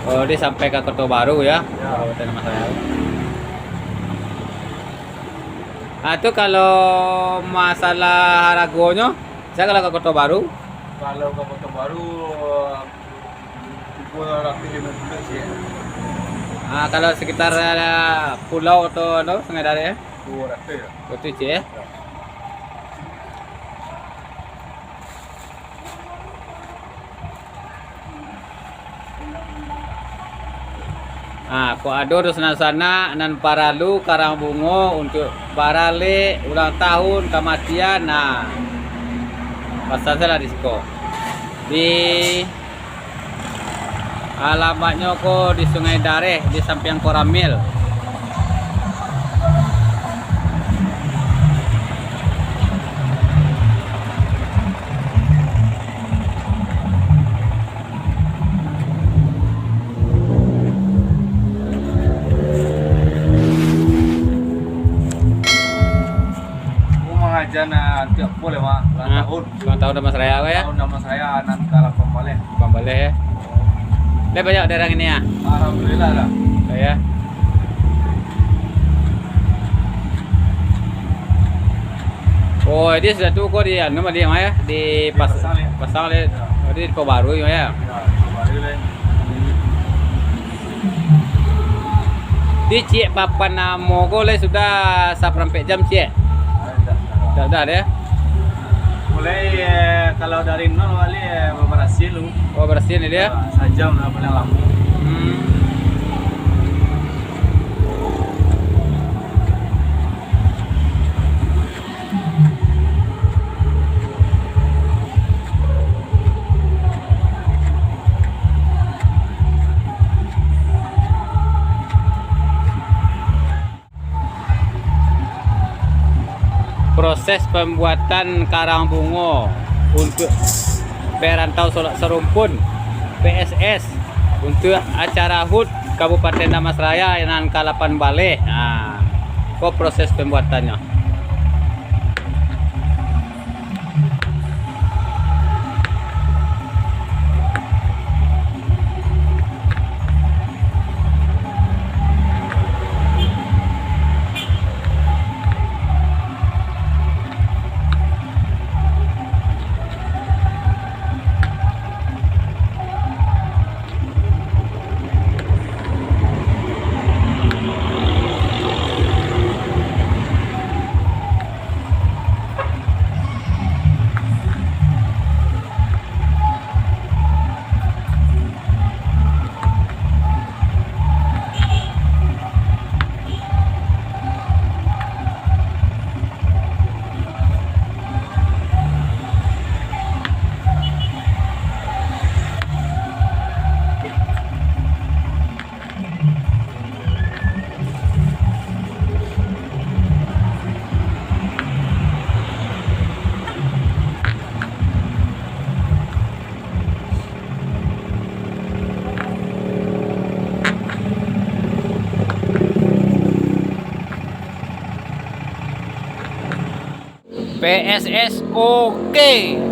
Oh, dia sampai ke Kota Baru ya. Ya. Kabupaten Masraya. Nah, itu kalau masalah harganya, saya kalau ke Kota Baru, Kalau ke Kota Baru tipe rapi 50 sih. kalau sekitar pulau atau sungai dari ya, 200 ya. itu sih ya. Ko ado terus sana nan paralu karang bungo untuk parale ulang tahun kematian. Nah, pasal saya di siko. Di alamatnya kok di Sungai Dareh di samping Koramil. Mengajar tiap boleh mah ulang tahun. Ulang tahun Mas Raya ya. Tahun nama saya nan kalah pembaleh. Pembaleh ya. Dia banyak darang ini ya. Alhamdulillah lah. Ya. Oh, ini sudah tuh kok di anu dia ya di pasang le. Oh, di Kota Baru ya. Ya, baru lah. Di Cik papan namo ko le sudah sampai jam Cik. Sudah ya. Mulai kalau dari nol wali berhasil lu. Oh, bersihin ini dia. Sajam lah paling lama. Proses pembuatan karang bungo untuk perantau serumpun PSS untuk acara HUT Kabupaten Damastraya yang Kalapan Baleh. Nah, kok proses pembuatannya? PSS oke.